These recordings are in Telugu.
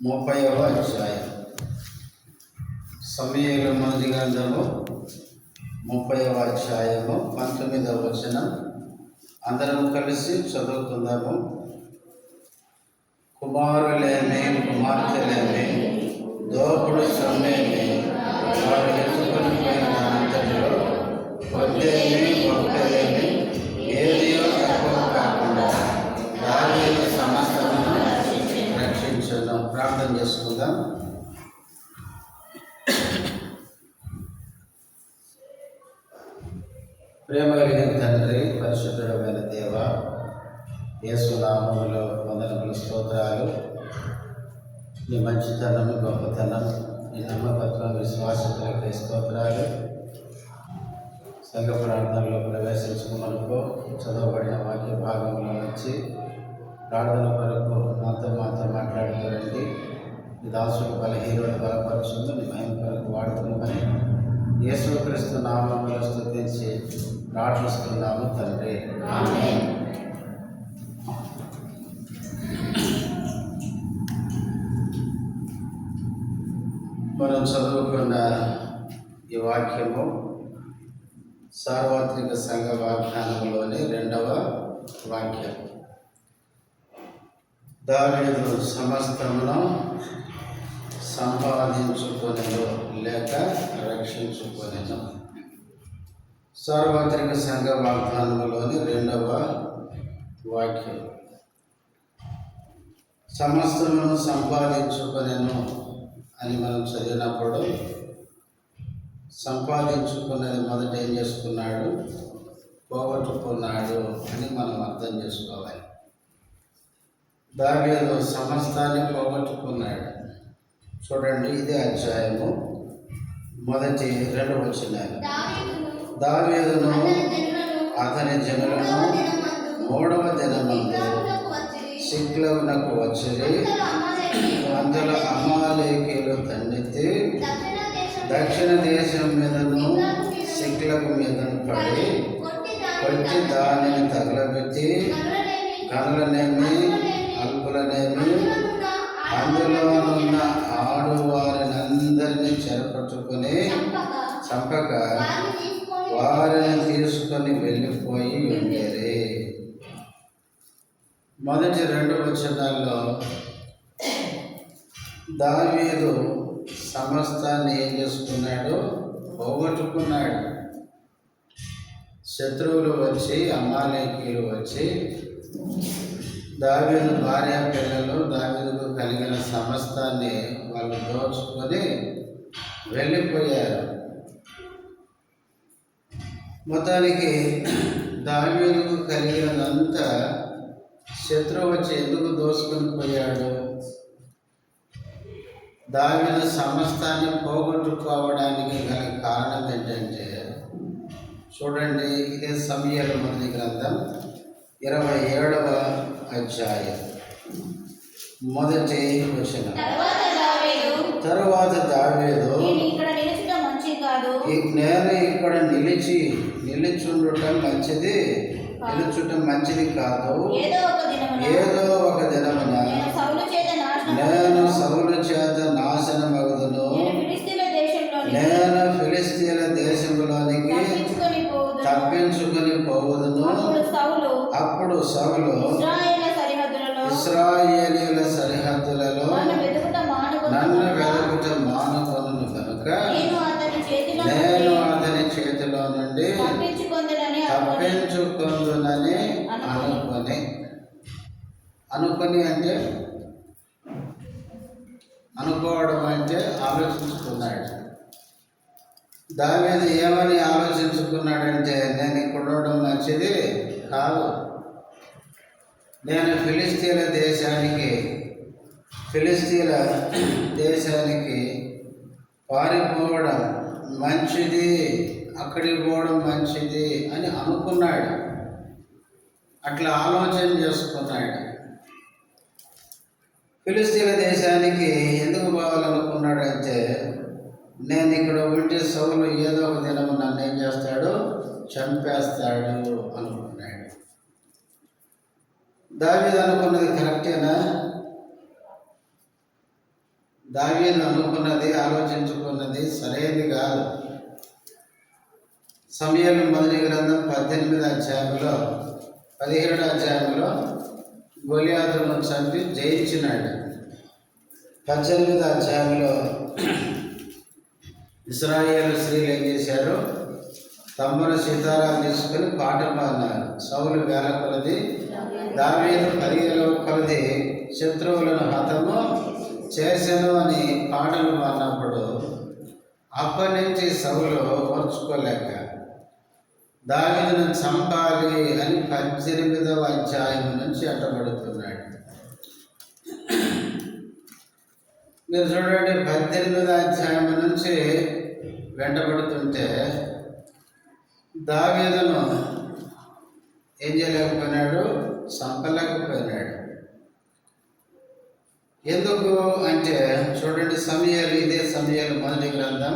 30వ అధ్యాయం సమూయేలు మొదటి గ్రంథము 30వ అధ్యాయము 19వ వచనం. అందరం కలిసి చదువుకుందాము. కుమారులేమి కుమార్తెలేమి దోపుడు సొమ్మేమి వారు ఎత్తుకొని పోయిన అంతటిలో కొద్దేమి గొప్పలేమి ఏదియో తక్కువ కాకుండా దావీదు సమస్తమును రక్షించును. ప్రార్థన చేసుకుందాం. ప్రేమ కలిగిన తండ్రి, పరిశుద్ధుడమైన దేవ, యేసు నామములో వందనములు, స్తోత్రాలు. నీ మంచితనం, గొప్పతనం, నీ నమ్మకత్వం, విశ్వాసకులకి స్తోత్రాలు. సంఘ ప్రార్థనలో ప్రవేశించుకున్నప్పుడు చదవబడిన వాక్య భాగంలో వచ్చి ప్రార్థన కొరకు మాతో మాట్లాడుతారండి. ఈ దాసుడు బలహీనుడు బలపరుచుంది నీ మహిమ కొరకు వాడుతున్నామని యేసుక్రీస్తు నామములో స్తుతించి ప్రార్థిస్తున్నాము తండ్రి, ఆమేన్. మనం చదువుకున్న ఈ వాక్యము సార్వత్రిక సంఘ వాగ్దానంలోని 2వ వాక్యం. దావీదు సమస్తమును సంపాదించుకొనెను లేక రక్షించుకొనెను. సార్వత్రిక సంఘ వాగ్దానంలోని 2వ వాక్యం. సమస్తమును సంపాదించుకొనెను అని మనం చదివినప్పుడు సంపాదించుకున్నది మొదట ఏం చేసుకున్నాడు? పోగొట్టుకున్నాడు అని మనం అర్థం చేసుకోవాలి. దావీదు సమస్తాన్ని పోగొట్టుకున్నాడు. చూడండి, ఇదే అధ్యాయము మొదటి 2 వచనాలు. దావీదును అతని జనులను 3వ దినమందు సిక్లగునకు వచ్చిరి. అందులో అమాలేకీయులు దండెత్తి దక్షిణ దేశం మీదను సిక్లగు మీదను పడి కొట్టి దానిని తగలబెట్టి గనులనేమి అల్పులనేమి అందులోనున్న ఆడువారినందరినీ చెరపట్టుకుని చంపక వారిని తీసుకొని వెళ్ళిపోయి ఉండేది. మొదటి 2 వచనాల్లో దావీదు సమస్తాన్ని ఏం చేసుకున్నాడు? పోగొట్టుకున్నాడు. శత్రువులు వచ్చి, అమాలేకీయులు వచ్చి దావీదు భార్య పిల్లలు, దావీదుకు కలిగిన సమస్తాన్ని వాళ్ళు దోచుకొని వెళ్ళిపోయారు. మొత్తానికి దావీదుకు కలిగినదంతా శత్రువు వచ్చి ఎందుకు దోచుకొని పోయాడు? దావీదు సమస్తాన్ని పోగొట్టుకోవడానికి గల కారణం ఏంటంటే, చూడండి, ఇదే సమూయేలు మొదటి గ్రంథం 27వ అధ్యాయం మొదటి వచనం. తరువాత దావీదు నేను ఇక్కడ నిలుచుండటం మంచిది, నిలుచుటం మంచిది కాదు. ఏదో ఒక దినమున నేను సౌలు చేత నాశనమగుదును. నేను ఫిలిస్తీన్ల దేశంలోనికి తప్పించుకొని పోవుదును. అప్పుడు సౌలు ఇశ్రాయేలీయుల సరిహద్దులలో నన్ను వెతుకుట మానుకొనును కనుక నేను అతని చేతిలో నుండి తప్పించుకొందునని అనుకొని అంటే అనుకోవడం అంటే ఆలోచించుకున్నాడు. దావీదు ఏమని ఆలోచించుకున్నాడంటే, నేను ఇక్కడ ఉండడం మంచిది కాదు, నేను ఫిలిస్తీన్ల దేశానికి పారిపోవడం మంచిది, అక్కడికి పోవడం మంచిది అని అనుకున్నాడు. అట్లా ఆలోచన చేసుకున్నాడు. ఫిలిస్తీన్ల దేశానికి ఎందుకు పోవాలనుకున్నాడంటే, నేను ఇక్కడ ఉంటే సౌలు ఏదో ఒక దినము నన్ను ఏం చేస్తాడు? చంపేస్తాడు అనుకున్నాడు. దావీదు అనుకున్నది కరెక్టేనా? దావీదు అనుకున్నది, ఆలోచించుకున్నది సరైనది కాదు. సమూయేలు మొదటి గ్రంథం 18వ అధ్యాయంలో 17వ అధ్యాయంలో గొలియాతును చంపి జయించినాడు. 18వ అధ్యాయంలో ఇశ్రాయేలు స్త్రీలు ఏం చేశారు? తమ్ముల సీతారాలు తీసుకొని పాటలు పాడినారు. సౌలు వేల కొలది, దావీదు 10,000 కొలది శత్రువులను హతము చేసెను అని పాటలు పాడినప్పుడు అప్పటి నుంచి సౌలు ఓర్చుకోలేక దావీదును చంపాలి అని 18వ అధ్యాయం నుంచి అడ్డపడుతున్నాడు. మీరు చూడండి, 18వ అధ్యాయం నుంచి వెంటబడుతుంటే దావీదును ఏం చేయలేకపోయినాడు? చంపలేకపోయినాడు. ఎందుకు అంటే చూడండి, సమూయేలు, ఇదే సమూయేలు మొదటి గ్రంథం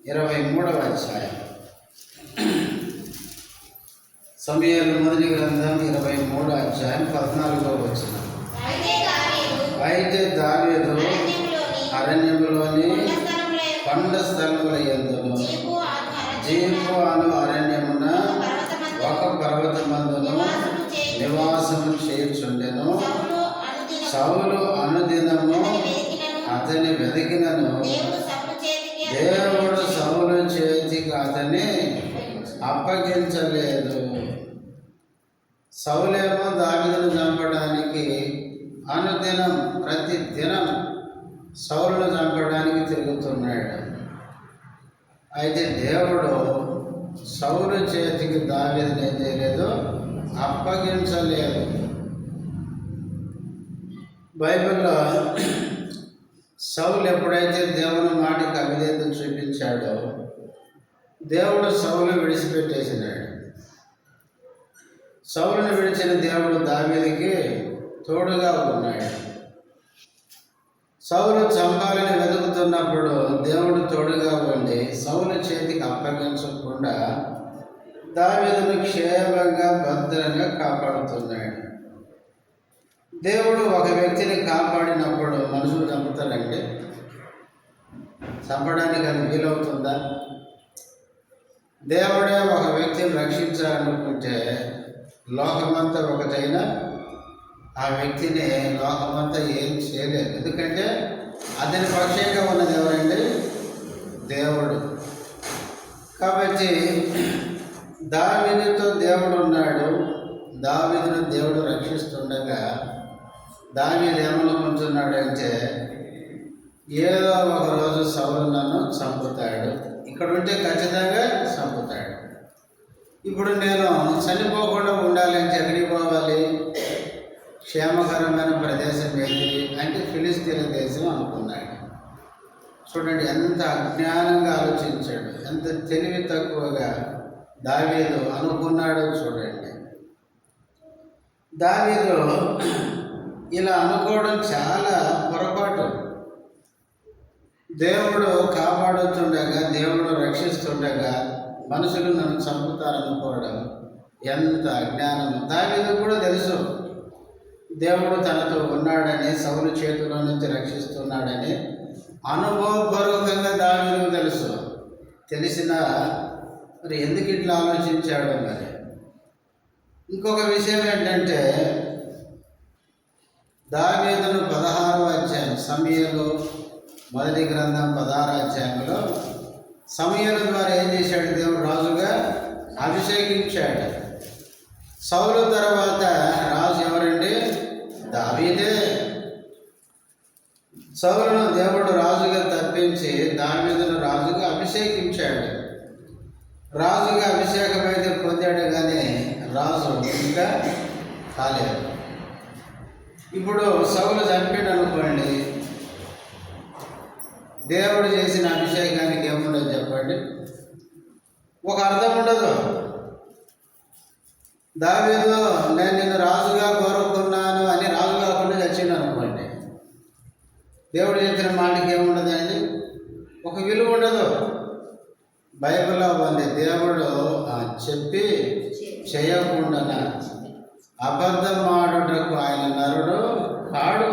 23వ అధ్యాయం. సమూయేలు మొదటి గ్రంథం 23వ అధ్యాయం 14వ వచనం. అయితే దావీదు అరణ్యములోని కొండ స్థలముల యందును జీపు అను అరణ్యమున ఒక పర్వతమందును నివాసము చేయుచుండెను. సౌలు అనుదినము అతని వెతికినను దేవుడు సౌలు చేతికి అతన్ని అప్పగించలేదు. సౌలేమో దావీదును చంపడానికి అనుదినం, ప్రతి దినం సౌలును చంపడానికి తిరుగుతున్నాడు. అయితే దేవుడు సౌలు చేతికి దావీదును ఏం చేయలేదు? అప్పగించలేదు. బైబిల్లో సౌలు ఎప్పుడైతే దేవుని మాటకి అవిధేయత చూపించాడో దేవుడు సౌలు విడిచిపెట్టేసినాడు. సౌలుని విడిచిన దేవుడు దావీదుకి తోడుగా ఉన్నాడు. సౌలు చంపాలని వెతుకుతున్నప్పుడు దేవుడు తోడుగా ఉండి సౌలు చేతికి అప్పగించకుండా దావీదును క్షేమంగా, భద్రంగా కాపాడుతున్నాడు. దేవుడు ఒక వ్యక్తిని కాపాడినప్పుడు మనుషులు చంపుతారంటే చంపడానికి అది వీలవుతుందా? దేవుడే ఒక వ్యక్తిని రక్షించాలనుకుంటే లోకమంతా ఒకటైనా ఆ వ్యక్తిని లోకమంతా ఏం చేయలేదు. ఎందుకంటే అతని పక్షంగా ఉన్నది ఎవరండి? దేవుడు. కాబట్టి దావీదుతో దేవుడు ఉన్నాడు. దావీదును దేవుడు రక్షిస్తుండగా దావీదు ఏమనుకుంటున్నాడంటే ఏదో ఒక రోజు సౌలు నన్ను చంపుతాడు, ఇక్కడ ఉంటే ఖచ్చితంగా చంపుతాడు. ఇప్పుడు నేను చనిపోకుండా ఉండాలంటే ఎక్కడికి పోవాలి? క్షేమకరమైన ప్రదేశం ఏది అంటే ఫిలిస్తీన్ల దేశం అనుకున్నాడు. చూడండి, ఎంత అజ్ఞానంగా ఆలోచించాడు, ఎంత తెలివి తక్కువగా దావీదు అనుకున్నాడో చూడండి. దావీదు ఇలా అనుకోవడం చాలా పొరపాటు. దేవుడు కాపాడుతుండగా, దేవుడు రక్షిస్తుండగా మనుషులు నన్ను చంపుతారనుకోవడం ఎంత అజ్ఞానం. దావీదు కూడా తెలుసు దేవుడు తనతో ఉన్నాడని, సౌలు చేతిలో నుంచి రక్షిస్తున్నాడని అనుభవపూర్వకంగా దావీదుకు తెలుసు. తెలిసినా మరి ఎందుకు ఇట్లా ఆలోచించాడు? మరి ఇంకొక విషయం ఏంటంటే దావీదును 16వ అధ్యాయం, సమూయేలు మొదటి గ్రంథం 16వ అధ్యాయంలో సమూయేలు ద్వారా ఏం చేశాడు? దేవుడు రాజుగా అభిషేకించాడు. సౌలు తర్వాత రాజు ఎవరండి? దావీదే. సౌలును దేవుడు రాజుగా తప్పించి దావీదును రాజుగా అభిషేకించాడు. రాజుగా అభిషేకం అయితే పొందాడు, కానీ రాజు ఇంకా కాలేదు. ఇప్పుడు సౌలు చంపాడు అనుకోండి, దేవుడు చేసిన అభిషేకానికి ఏముండదు చెప్పండి? ఒక అర్థం ఉండదు. దావీదు నేను నిన్ను రాజుగా కోరుకున్నాను అని రాజు కాకుండా చచ్చిండు అనుకోండి, దేవుడు చెప్పిన మాటకి ఏముండదండి? ఒక విలువ ఉండదు. బైబిల్లో ఉంది, దేవుడు చెప్పి చేయకుండా అబద్ధం ఆడుటకు ఆయన నరుడు కాడు.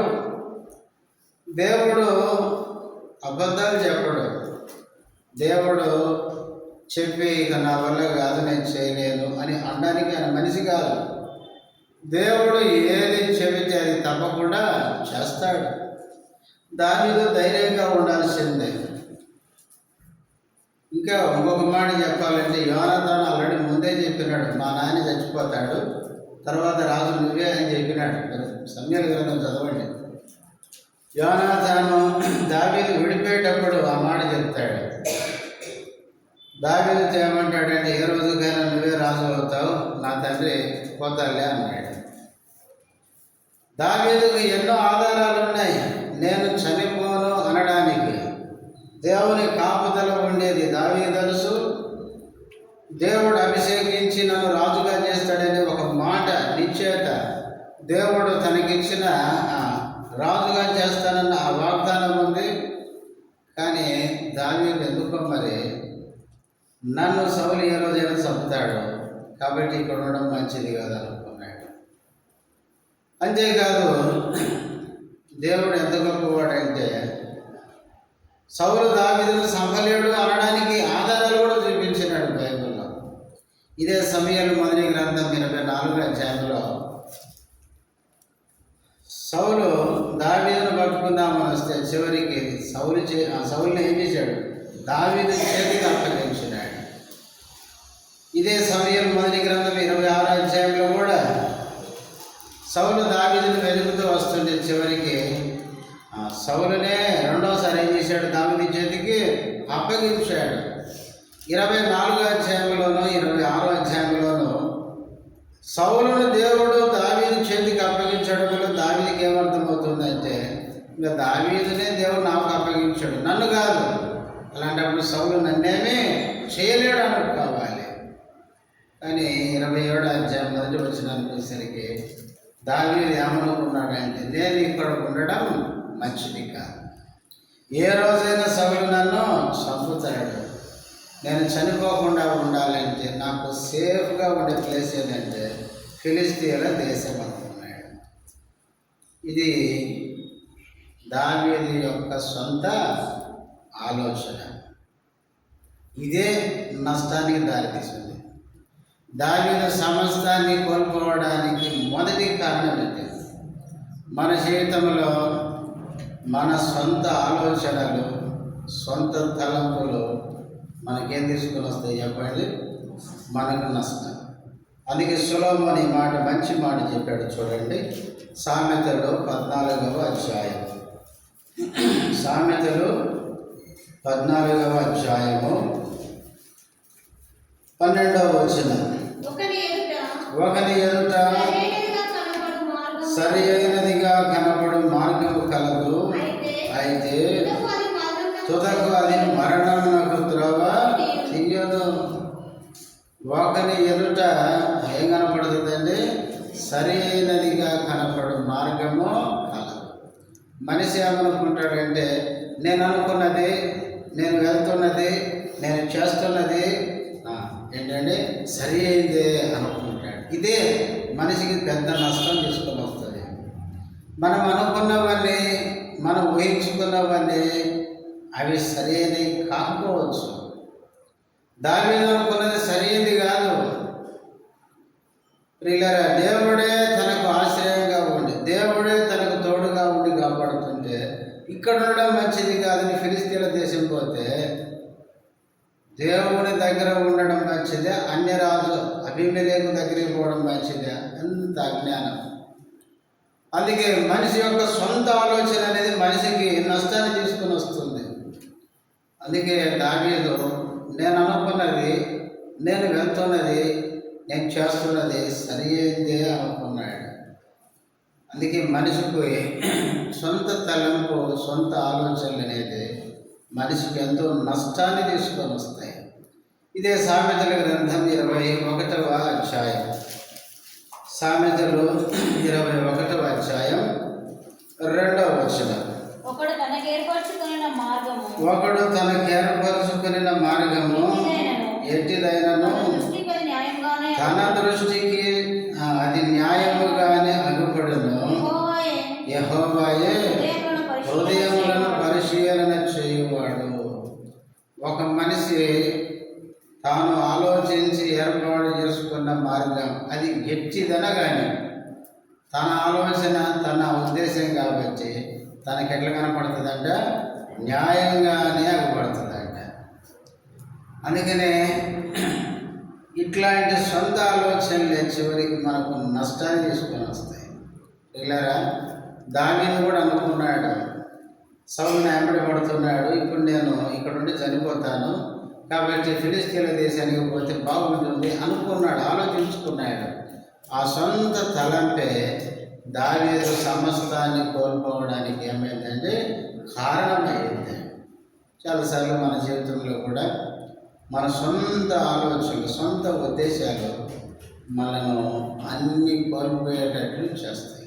దేవుడు అబద్ధాలు చెప్పడు. దేవుడు చెప్పి ఇక నా వల్ల కాదు, నేను చేయలేను అని అనడానికి ఆయన మనిషి కాదు. దేవుడు ఏది చెబితే అది తప్పకుండా చేస్తాడు. దానిలో ధైర్యంగా ఉండాల్సిందే. ఇంకా ఇంకొక మాట చెప్పాలంటే, యోనాతాను ఆల్రెడీ ముందే చెప్పినాడు, మా నాన్న చచ్చిపోతాడు, తర్వాత రాజు నువ్వే అని చెప్పినాడు. సమూయేలు గ్రంథం చదవండి. యోనాతాను దావీదు విడిపోయేటప్పుడు ఆ మాట చెప్తాడు. దావీదుతో ఏమంటాడంటే, ఏ రోజుకైనా నువ్వే రాజు అవుతావు, నా తండ్రి పోతాలే అన్నాడు. దావీదుకు ఎన్నో ఆధారాలు ఉన్నాయి నేను చనిపోను అనడానికి. దేవుని కాపుదల ఉండేది. దావీదు తెలుసు, దేవుడు అభిషేకించి నన్ను రాజుగా చేస్తాడనే ఒక మాట నిశ్చయత, దేవుడు తనకిచ్చిన రాజుగా చేస్తానన్న ఆ వాగ్దానం ఉంది. కానీ దావీదు ఎందుకో మరి నన్ను సౌలు ఏ రోజైనా చంపుతాడు, కాబట్టి ఇక్కడ ఉండడం మంచిది కాదు అనుకున్నాడు. అంతేకాదు దేవుడు ఎంత గొప్పవాడంటే, సౌలు దావీదును చంపలేడు అనడానికి ఆధారాలు కూడా చూపించినాడు బైబిల్లో. ఇదే సమూయేలు మొదటి గ్రంథం 24వ అధ్యాయంలో సౌలు దావీదును పట్టుకుందామని వస్తే చివరికి సౌలుని ఏం చేశాడు? దావీదు చేతికి అప్పగించినాడు. ఇదే సమూయేలు మొదటి గ్రంథం 26వ అధ్యాయంలో కూడా సౌలు దావీదును వెతుకుతూ వస్తుంటే చివరికి సౌలునే రెండోసారి ఏం చేశాడు? దావీదు చేతికి అప్పగించాడు. 24వ అధ్యాయంలోనూ 26వ అధ్యాయంలోనూ సౌలును దేవుడు దావీదు చేతికి అప్పగించడం వల్ల దావీదుకి ఏమర్థమవుతుందంటే, ఇంకా దావీదునే దేవుడు నాకు అప్పగించాడు, నన్ను కాదు. అలాంటప్పుడు సౌలు నన్నేమీ చేయలేడు అనుకోవాలి. కానీ 27వ అధ్యాయం మొదటి వచనానికి వచ్చేసరికి దావీదు ఏమనుకున్నాడంటే, నేను ఇక్కడ ఉండడం మంచిది కాదు. ఏ రోజైనా సౌలు నన్ను చంపుతాడు, నేను చనిపోకుండా ఉండాలంటే నాకు సేఫ్గా ఉండే ప్లేస్ ఏంటంటే ఫిలిస్తీన్ల దేశం అనుకున్నాడు. ఇది దావీదు యొక్క సొంత ఆలోచన. ఇదే నష్టానికి దారితీసింది. దావీదు సమస్తాన్ని కోల్పోవడానికి మొదటి కారణం ఏంటి? మన జీవితంలో మన సొంత ఆలోచనలు, సొంత తలంపులు మనకేం తీసుకొని వస్తాయి చెప్పండి? మనకు నష్టం. అందుకే సొలొమోను ఈ మాట, మంచి మాట చెప్పాడు చూడండి. సామెతలు 14వ అధ్యాయం, సామెతలు 14వ అధ్యాయము 12వ వచనం. ఒకని ఎదుట సరి అయినదిగా కనపడు మార్గము కలదు, అయితే తుదకు అది మరణమునకు త్రోవ తీయదు. ఒకని ఎదుట ఏం కనపడుతుందండి? సరి అయినదిగా కనపడు మార్గము కలదు. మనిషి ఏమనుకుంటాడంటే, నేను అనుకున్నది, నేను వెళ్తున్నది, నేను చేస్తున్నది ఏంటంటే సరి అయిందే అనుకుంటాడు. ఇదే మనిషికి పెద్ద నష్టం తీసుకొని వస్తుంది. మనం అనుకున్నవన్నీ, మనం ఊహించుకున్నవన్నీ అవి సరైనవి కాకపోవచ్చు. దావీదు అనుకున్నది సరైనది కాదు. ప్రియులారా, దేవుడే తనకు ఆశ్రయంగా ఉండి, దేవుడే తనకు తోడుగా ఉండి కాపాడుతుంటే ఇక్కడ ఉండడం మంచిది కాదని ఫిలిస్తీన్ల దేశం పోతే, దేవుని దగ్గర ఉండడం మంచిదే, అన్యరాజు అబీమెలెకు దగ్గరికి పోవడం మంచిదే? ఎంత అజ్ఞానం! అందుకే మనిషి యొక్క సొంత ఆలోచన అనేది మనిషికి నష్టాన్ని తీసుకుని వస్తుంది. అందుకే దావీదు నేను అనుకున్నది, నేను వెళ్తున్నది, నేను చేస్తున్నది సరి అయిందే అనుకున్నాడు. అందుకే మనిషికి సొంత తలంపు, సొంత ఆలోచనలు అనేది మనిషికి ఎంతో నష్టాన్ని తీసుకొని వస్తాయి. ఇదే సామెతల గ్రంథం 21వ అధ్యాయం, సామెతలు 21వ అధ్యాయం 2వ వచనం. ఒకడు తనకు ఏర్పరచుకున్న మార్గము ఎట్టిదైనను తన దృష్టికి అది న్యాయముగానే అగుపడును. యెహోవాయే హృదయములను పరిశీలన చేయు మనిషి తాను ఆలోచించి ఏర్పాటు చేసుకున్న మార్గం అది గట్టిదనగాని తన ఆలోచన తన ఉద్దేశం కాబట్టి తనకి ఎట్లా కనపడుతుందంట, న్యాయంగానే అగపడుతుందంట. అందుకనే ఇట్లాంటి సొంత ఆలోచనలే చివరికి మనకు నష్టాన్ని తీసుకొని వస్తాయి. పిల్లరా, దావీదు కూడా అనుకున్నాడు, సౌలుని వెంబడి పడుతున్నాడు, ఇప్పుడు నేను ఇక్కడ నుండి చనిపోతాను కాబట్టి ఫిలిష్తీయుల దేశానికి పోతే బాగుంటుంది అనుకున్నాడు, ఆలోచించుకున్నాడు. ఆ సొంత తలంపే దావీదు సమస్తాన్ని కోల్పోవడానికి ఏమైందంటే కారణమైంది. చాలాసార్లు మన జీవితంలో కూడా మన సొంత ఆలోచనలు, సొంత ఉద్దేశాలు మనను అన్ని కోల్పోయేటట్లు చేస్తాయి.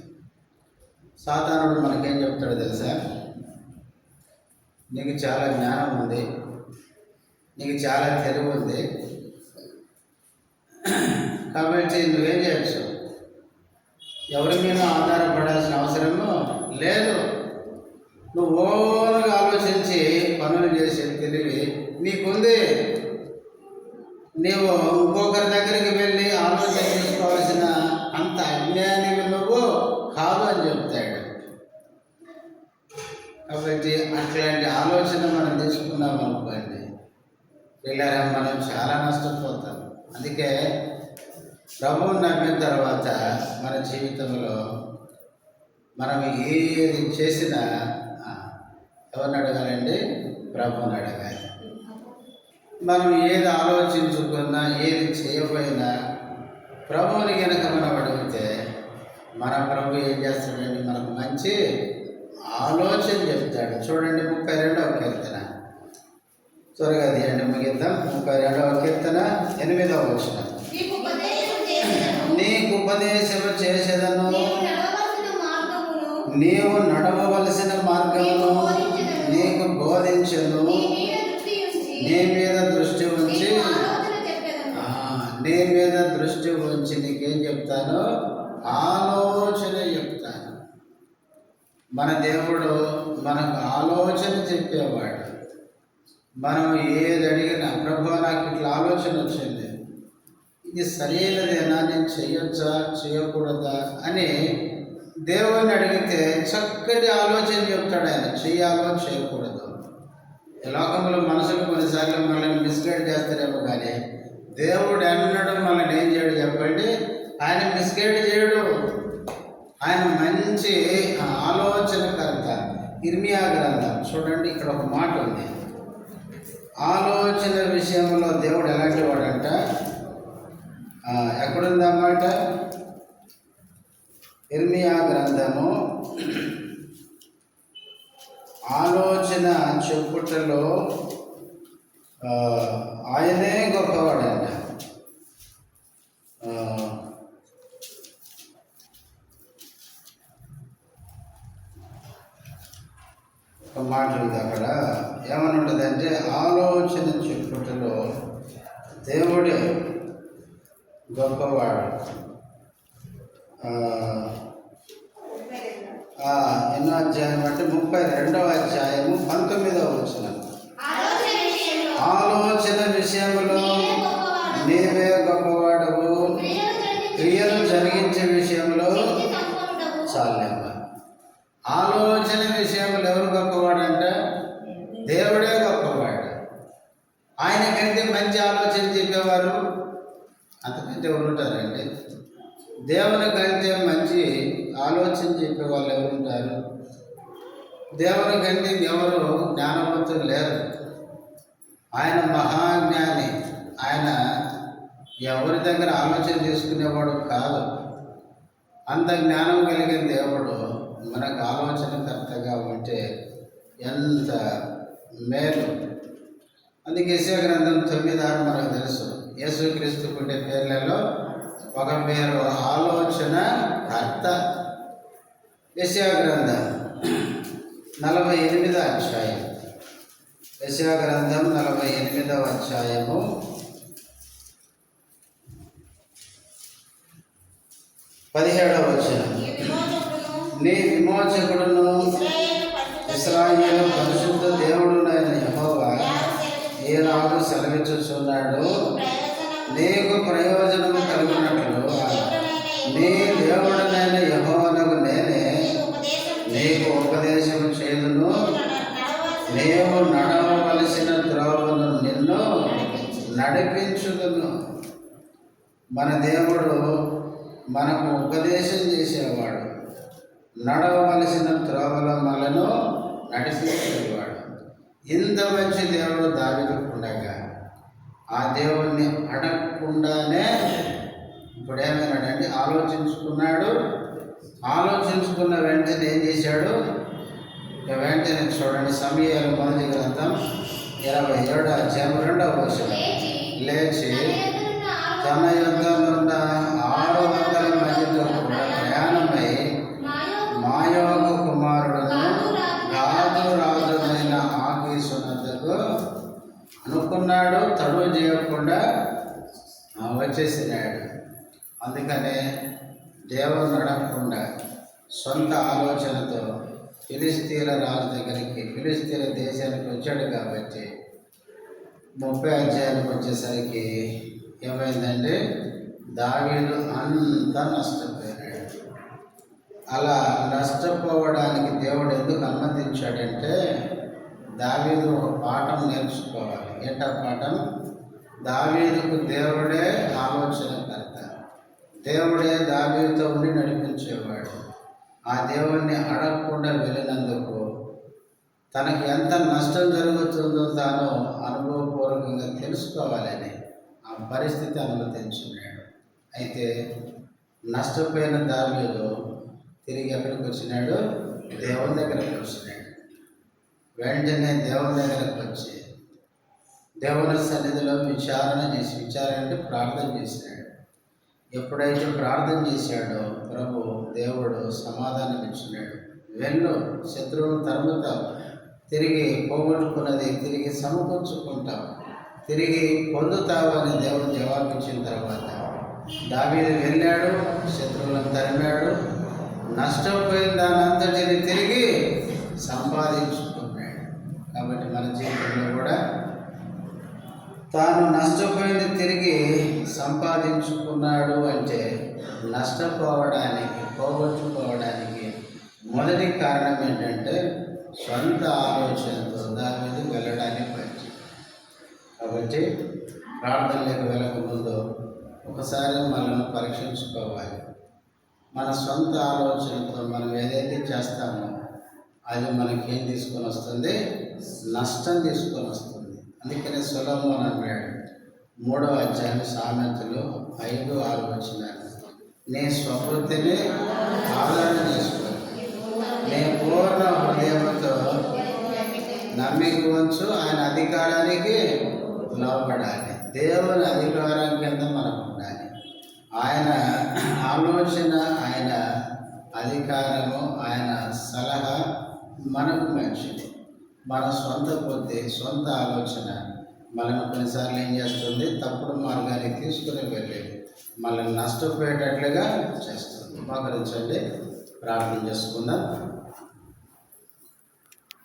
సాతానుడు మనకేం చెప్తాడో తెలుసా? నీకు చాలా జ్ఞానం ఉంది, నీకు చాలా తెలివి ఉంది, కాబట్టి నువ్వేం చేయొచ్చు, ఎవరి మీద ఆధారపడాల్సిన అవసరము లేదు, నువ్వు ఓన్గా ఆలోచించి పనులు చేసే తెలివి నీకుంది, నీవు ఇంకొకరి దగ్గరికి వెళ్ళి ఆలోచన చేసుకోవాల్సిన అంత అజ్ఞానివి నువ్వు కాదు అని చెప్తాడు. కాబట్టి అట్లాంటి ఆలోచన మనం తీసుకున్నాం అనుకోండి, పిల్లరా, మనం చాలా నష్టపోతాం. అందుకే ప్రభువుని నమ్మిన తర్వాత మన జీవితంలో మనం ఏది చేసినా ఎవరిని అడగాలండి? ప్రభువుని అడగాలి. మనం ఏది ఆలోచించుకున్నా, ఏది చేయబోయినా ప్రభువుని కనుక మనం అడిగితే మన ప్రభు ఏం చేస్తాడండి? మనకు మంచి ఆలోచన చెప్తాడు. చూడండి 32వ కీర్తన, త్వరగా తీయండి, ముగిద్దాం. 32వ కీర్తన 8వ వచనం. నీకు ఉపదేశము చేసేదను, నీవు నడవవలసిన మార్గమును నీకు బోధించను, నీ మీద దృష్టి ఉంచి నీకేం చెప్తాను? ఆలోచన చెప్తాను. మన దేవుడు మనకు ఆలోచన చెప్పేవాడు. మనం ఏది అడిగినా, ప్రభు నాకు ఇట్లా ఆలోచన వచ్చింది, ఇది సరైనదేనా, నేను చేయొచ్చా చేయకూడదా అని దేవుణ్ణి అడిగితే చక్కటి ఆలోచన చెప్తాడు ఆయన, చేయాలో చేయకూడదు. ఈ లోకంలో మనుషులు కొన్నిసార్లు మనల్ని మిస్గైడ్ చేస్తారేమో, కానీ దేవుడు ఎన్నడూ మనల్ని ఏం చేయడు చెప్పండి? ఆయన మిస్గైడ్ చేయడు. ఆయన మంచి ఆలోచనకర్త. ఇర్మియా గ్రంథం చూడండి, ఇక్కడ ఒక మాట ఉంది. ఆలోచన విషయంలో దేవుడు ఎలాంటి వాడంట? ఎక్కడుందన్నమాట? ఇర్మియా గ్రంథము ఆలోచన చెప్పుటలో ఆయనే గొప్పవాడంట. ఒక మాట ఉంది అక్కడ, ఏమని ఉంటుందంటే ఆలోచన చెప్పుటలో దేవుడే గొప్పవాడు. ఎన్నో అధ్యాయం అంటే 32వ అధ్యాయము 19వ వచనం. ఆలోచన విషయంలో నీవే గొప్పవాడవు, క్రియలు జరిగించే విషయంలో చాలేమ్మ. ఆలోచన విషయంలో ఎవరు గొప్పవాడంట? దేవుడే గొప్పవాడు. ఆయన కంటే మంచి ఆలోచన చెప్పేవారు అంతకంటే ఎవరు ఉంటారండి? దేవుని కంటే మంచి ఆలోచన చెప్పే వాళ్ళు ఎవరు ఉంటారు? దేవుని కంటే ఎవరు జ్ఞానవంతులు లేరు. ఆయన మహాజ్ఞాని. ఆయన ఎవరి దగ్గర ఆలోచన చేసుకునేవాడు కాదు. అంత జ్ఞానం కలిగిన దేవుడు మనకు ఆలోచనకర్తగా ఉంటే ఎంత మేలు. అందుకే యెషయా గ్రంథం 9:6 మనకు తెలుసు. యేసుక్రీస్తుకు ఉండే పేర్లలో ఒక పేరు ఆలోచన కర్త. యెషయా గ్రంథం 48వ అధ్యాయం. యెషయా గ్రంథం 48వ అధ్యాయము 17వ వచనం. నీ విమోచకుడును ఇశ్రాయేలు పరిశుద్ధ దేవుడునైన యెహోవా ఈనాడు సెలవిచ్చుచున్నాడు, నీకు ప్రయోజనము కలిగినట్లు నీ దేవుడనైన యెహోవానగు నేనే నీకు ఉపదేశం చేయుదును, నీవు నడవవలసిన త్రోవను నిన్ను నడిపించుదును. మన దేవుడు మనకు ఉపదేశం చేసేవాడు, నడవవలసిన త్రోవలో మనను నడిపించేవాడు. ఇంత మంచి దేవుడు దావీదుకు ఉండగా ఆ దేవుణ్ణి అడగకుండానే ఇప్పుడు ఏమైనాడంటే ఆలోచించుకున్నాడు. ఆలోచించుకున్న వెంటనే ఏం చేశాడు? వెంటనే చూడండి, సమూయేలు మొదటి గ్రంథం 27వ అధ్యాయం 2వ వచనం. లేచి తన యుద్ధమున్న 600 మందితో కూడా ప్రయాణమై మాయోగు కుమారుడును గాదు రాజునైన ఆకీషు వద్దకు అనుకున్నాడు. తడువు చేయకుండా వచ్చేసినాడు. అందుకనే దేవుడు నడవకుండా సొంత ఆలోచనతో ఫిలిస్తీన్ల రాజు దగ్గరికి, ఫిలిస్తీన్ల దేశానికి వచ్చాడు. కాబట్టి 30వ అధ్యాయానికి వచ్చేసరికి ఏమైందంటే దావీదు అంతా నష్టపోయాడు. అలా నష్టపోవడానికి దేవుడు ఎందుకు అనుమతించాడంటే దావీదు ఒక పాఠం నేర్చుకోవాలి. ఏంటా పాఠం? దావీదుకు దేవుడే ఆలోచనకర్త, దేవుడే దావీదుతో ఉండి నడిపించేవాడు. ఆ దేవుణ్ణి అడగకుండా వెళ్ళినందుకు తనకి ఎంత నష్టం జరుగుతుందో తాను అనుభవపూర్వకంగా తెలుసుకోవాలని ఆ పరిస్థితి అనుమతించున్నాడు. అయితే నష్టపోయిన దావీదు తిరిగి ఎక్కడికి వచ్చినాడు? దేవుని దగ్గరికి వచ్చినాడు. వెంటనే దేవుని దగ్గరకు వచ్చి దేవుని సన్నిధిలో విచారణ అంటే ప్రార్థన చేసినాడు. ఎప్పుడైతే ప్రార్థన చేశాడో ప్రభు దేవుడు సమాధానం ఇచ్చినాడు. వెళ్ళు, శత్రువును తరుముతావు, తిరిగి పోగొట్టుకున్నది తిరిగి సమకూర్చుకుంటావు, తిరిగి పొందుతావు అని దేవుడు జవాబిచ్చిన తర్వాత దావీదు వెళ్ళాడు, శత్రువులను తరిమాడు, నష్టపోయిన దానంతటిని తిరిగి సంపాదించుకున్నాడు. కాబట్టి మన జీవితంలో కూడా తాను నష్టపోయింది తిరిగి సంపాదించుకున్నాడు అంటే నష్టపోవడానికి, పోగొట్టుకోవడానికి మొదటి కారణం ఏంటంటే సొంత ఆలోచనతో దావీదు వెళ్ళడానికి మంచి. కాబట్టి ప్రార్థనలకు వెళ్ళకముందు ఒకసారి మనల్ని పరీక్షించుకోవాలి. మన సొంత ఆలోచనతో మనం ఏదైతే చేస్తామో అది మనకేం తీసుకొని వస్తుంది? నష్టం తీసుకొని వస్తుంది. అందుకనే సొలొమోను అన్నాడు 3వ అధ్యాయం సామెతలు 5-6 వచనాలు, నీ స్వబుద్ధిని ఆదరణ చేసుకో, నీ పూర్ణ హృదయంతో నమ్మిక ఉంచు, ఆయన అధికారానికి లోబడాలి. దేవుని అధికారం కింద మనం ఉండాలి. ఆయన ఆలోచన, ఆయన అధికారము, ఆయన సలహా మనకు మంచిది. మన సొంత బుద్ధి, సొంత ఆలోచన మనల్ని కొన్నిసార్లు ఏం చేస్తుంది? తప్పుడు మార్గానికి తీసుకుని వెళ్ళేది, మనల్ని నష్టపోయేటట్లుగా చేస్తుంది. మోకరించండి, ప్రార్థన చేసుకుందాం.